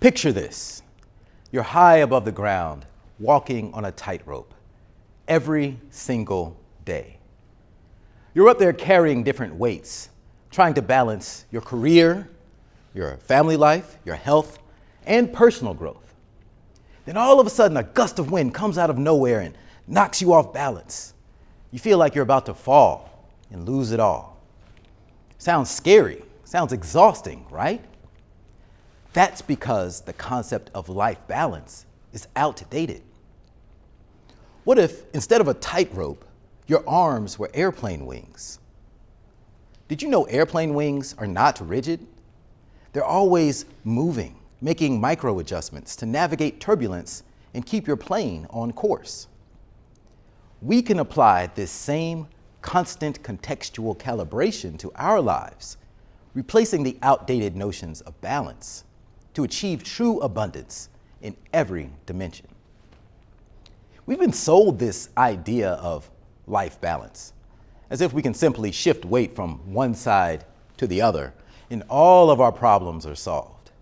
Picture this. You're high above the ground, walking on a tightrope every single day. You're up there carrying different weights, trying to balance your career, your family life, your health, and personal growth. Then all of a sudden, a gust of wind comes out of nowhere and knocks you off balance. You feel like you're about to fall and lose it all. Sounds scary, sounds exhausting, right? That's because the concept of life balance is outdated. What if, instead of a tightrope, your arms were airplane wings? Did you know airplane wings are not rigid? They're always moving, making micro adjustments to navigate turbulence and keep your plane on course. We can apply this same constant contextual calibration to our lives, replacing the outdated notions of balance to achieve true abundance in every dimension. We've been sold this idea of life balance, as if we can simply shift weight from one side to the other and all of our problems are solved.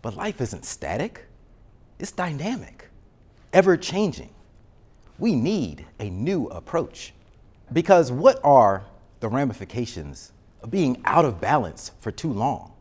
But life isn't static, it's dynamic, ever-changing. We need a new approach. Because what are the ramifications of being out of balance for too long?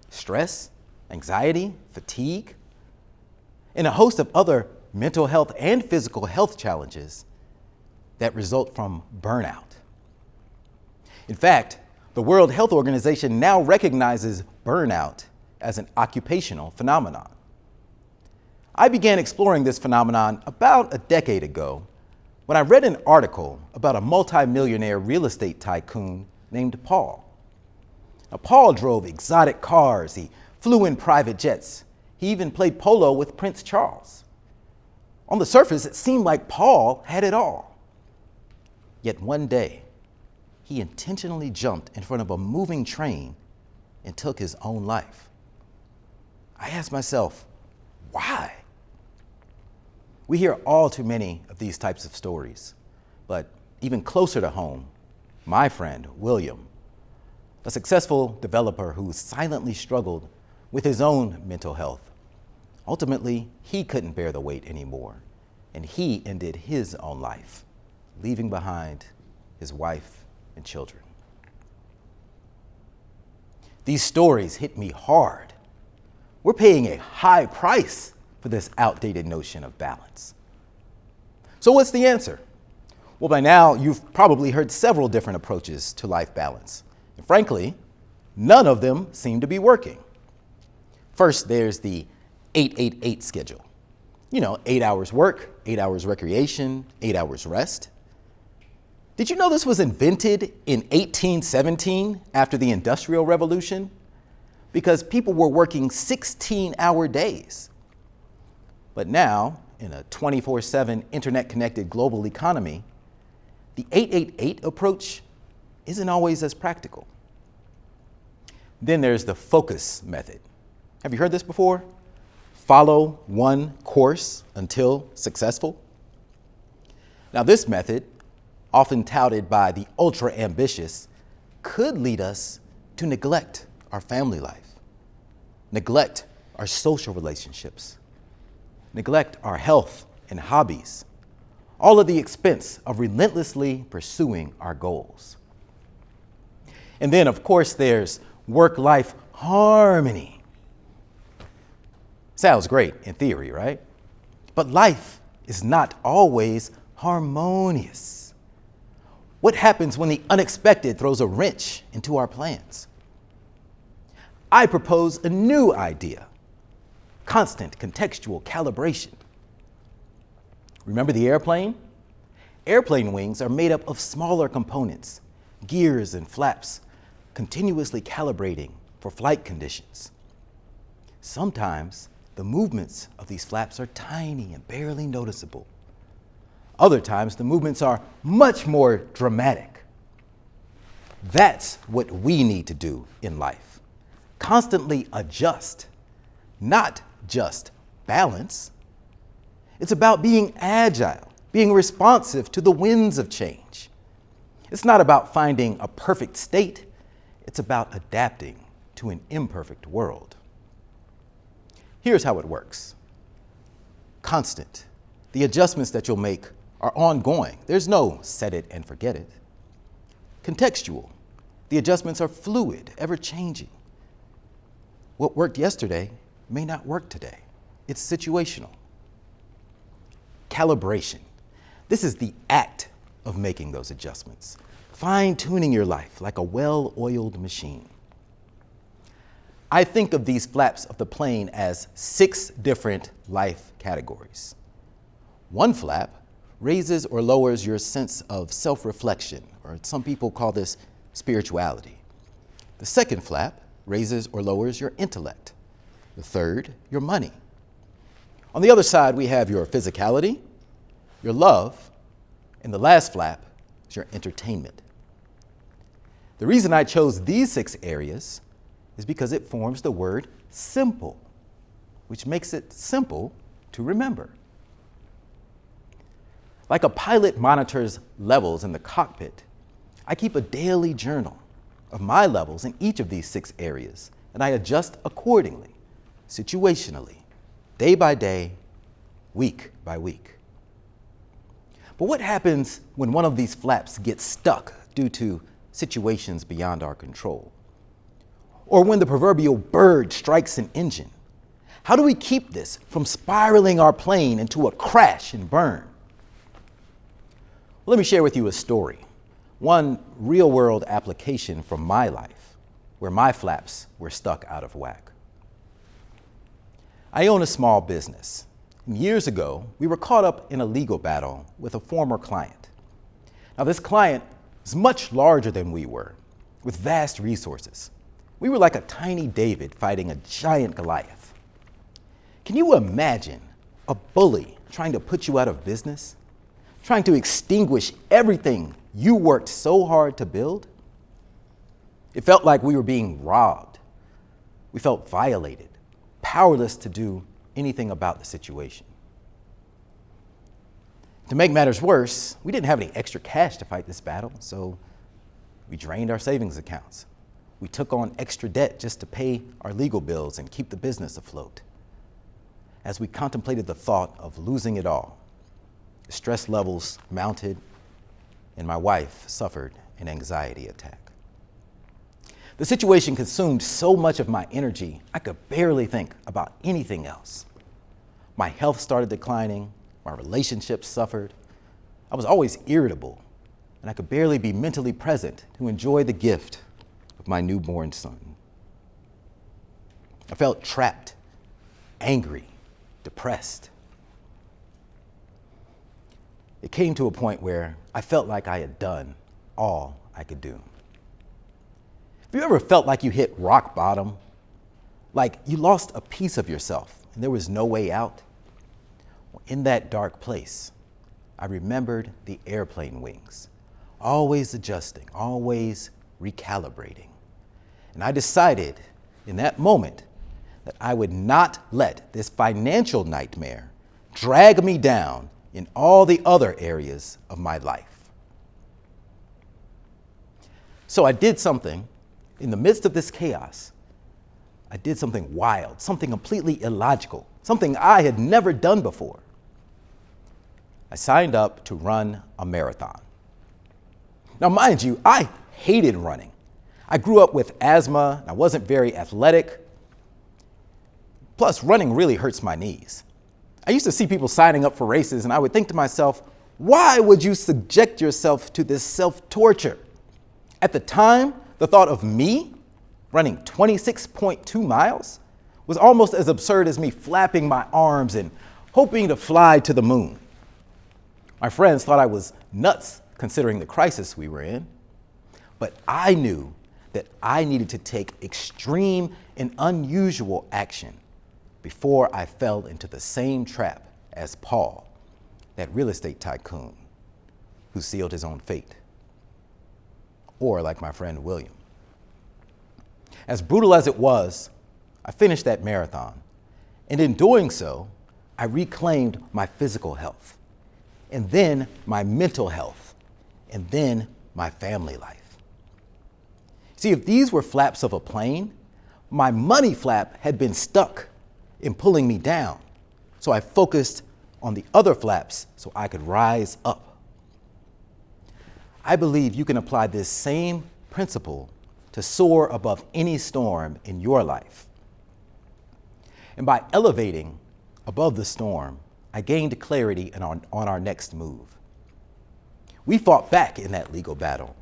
Stress, anxiety, fatigue, and a host of other mental health and physical health challenges that result from burnout. In fact, the World Health Organization now recognizes burnout as an occupational phenomenon. I began exploring this phenomenon about a decade ago when I read an article about a multimillionaire real estate tycoon named Paul. Now, Paul drove exotic cars, he flew in private jets, he even played polo with Prince Charles. On the surface, it seemed like Paul had it all. Yet one day, he intentionally jumped in front of a moving train and took his own life. I asked myself, why? We hear all too many of these types of stories, but even closer to home, my friend, William, a successful developer who silently struggled with his own mental health. Ultimately, he couldn't bear the weight anymore, and he ended his own life, leaving behind his wife and children. These stories hit me hard. We're paying a high price for this outdated notion of balance. So what's the answer? Well, by now, you've probably heard several different approaches to life balance. And frankly, none of them seem to be working. First, there's the 8-8-8 schedule. 8 hours work, 8 hours recreation, 8 hours rest. Did you know this was invented in 1817 after the Industrial Revolution? Because people were working 16-hour days. But now, in a 24/7 internet-connected global economy, the 8-8-8 approach isn't always as practical. Then there's the focus method. Have you heard this before? Follow one course until successful. Now, this method, often touted by the ultra-ambitious, could lead us to neglect our family life, neglect our social relationships, neglect our health and hobbies, all at the expense of relentlessly pursuing our goals. And then, of course, there's work-life harmony. Sounds great in theory, right? But life is not always harmonious. What happens when the unexpected throws a wrench into our plans? I propose a new idea: constant contextual calibration. Remember the airplane? Airplane wings are made up of smaller components, gears and flaps, continuously calibrating for flight conditions. Sometimes the movements of these flaps are tiny and barely noticeable. Other times the movements are much more dramatic. That's what we need to do in life. Constantly adjust, not just balance. It's about being agile, being responsive to the winds of change. It's not about finding a perfect state. It's about adapting to an imperfect world. Here's how it works. Constant. The adjustments that you'll make are ongoing. There's no set it and forget it. Contextual. The adjustments are fluid, ever-changing. What worked yesterday may not work today. It's situational. Calibration. This is the act of making those adjustments, fine-tuning your life like a well-oiled machine. I think of these flaps of the plane as 6 different life categories. One flap raises or lowers your sense of self-reflection, or some people call this spirituality. The second flap raises or lowers your intellect. The third, your money. On the other side, we have your physicality, your love, and the last flap is your entertainment. The reason I chose these 6 areas is because it forms the word simple, which makes it simple to remember. Like a pilot monitors levels in the cockpit, I keep a daily journal of my levels in each of these 6 areas, and I adjust accordingly, situationally, day by day, week by week. But what happens when one of these flaps gets stuck due to situations beyond our control? Or when the proverbial bird strikes an engine? How do we keep this from spiraling our plane into a crash and burn? Well, let me share with you a story, one real-world application from my life where my flaps were stuck out of whack. I own a small business. And years ago, we were caught up in a legal battle with a former client. Now, this client is much larger than we were, with vast resources. We were like a tiny David fighting a giant Goliath. Can you imagine a bully trying to put you out of business? Trying to extinguish everything you worked so hard to build? It felt like we were being robbed. We felt violated, powerless to do anything about the situation. To make matters worse, we didn't have any extra cash to fight this battle, so we drained our savings accounts. We took on extra debt just to pay our legal bills and keep the business afloat. As we contemplated the thought of losing it all, the stress levels mounted, and my wife suffered an anxiety attack. The situation consumed so much of my energy, I could barely think about anything else. My health started declining, my relationships suffered. I was always irritable, and I could barely be mentally present to enjoy the gift of my newborn son. I felt trapped, angry, depressed. It came to a point where I felt like I had done all I could do. Have you ever felt like you hit rock bottom? Like you lost a piece of yourself and there was no way out? Well, in that dark place, I remembered the airplane wings, always adjusting, always recalibrating. And I decided in that moment that I would not let this financial nightmare drag me down in all the other areas of my life. So I did something in the midst of this chaos. I did something wild, something completely illogical, something I had never done before. I signed up to run a marathon. Now, mind you, I hated running. I grew up with asthma, I wasn't very athletic. Plus, running really hurts my knees. I used to see people signing up for races, and I would think to myself, why would you subject yourself to this self-torture? At the time, the thought of me running 26.2 miles was almost as absurd as me flapping my arms and hoping to fly to the moon. My friends thought I was nuts considering the crisis we were in, but I knew that I needed to take extreme and unusual action before I fell into the same trap as Paul, that real estate tycoon who sealed his own fate. Or like my friend William. As brutal as it was, I finished that marathon. And in doing so, I reclaimed my physical health, and then my mental health, and then my family life. See, if these were flaps of a plane, my money flap had been stuck in pulling me down. So I focused on the other flaps so I could rise up. I believe you can apply this same principle to soar above any storm in your life. And by elevating above the storm, I gained clarity on our next move. We fought back in that legal battle.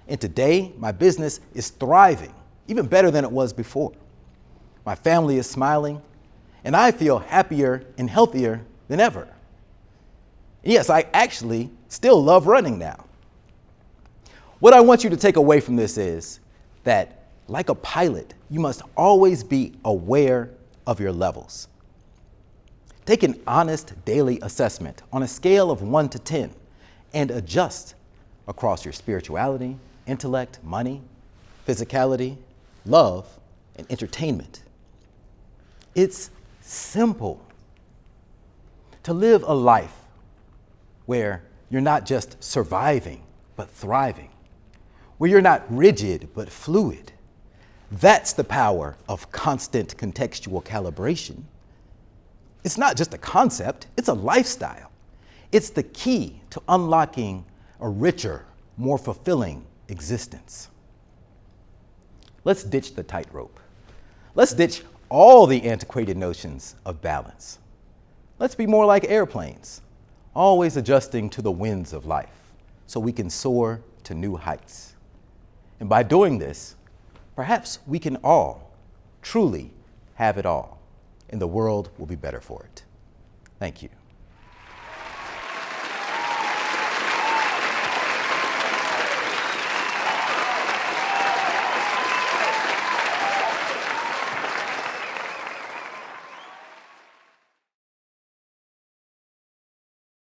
And today, my business is thriving, even better than it was before. My family is smiling, and I feel happier and healthier than ever. And yes, I actually still love running now. What I want you to take away from this is that, like a pilot, you must always be aware of your levels. Take an honest daily assessment on a scale of 1 to 10 and adjust across your spirituality, intellect, money, physicality, love, and entertainment. It's simple to live a life where you're not just surviving, but thriving, where you're not rigid, but fluid. That's the power of constant contextual calibration. It's not just a concept, it's a lifestyle. It's the key to unlocking a richer, more fulfilling existence. Let's ditch the tightrope. Let's ditch all the antiquated notions of balance. Let's be more like airplanes, always adjusting to the winds of life so we can soar to new heights. And by doing this, perhaps we can all truly have it all, and the world will be better for it. Thank you.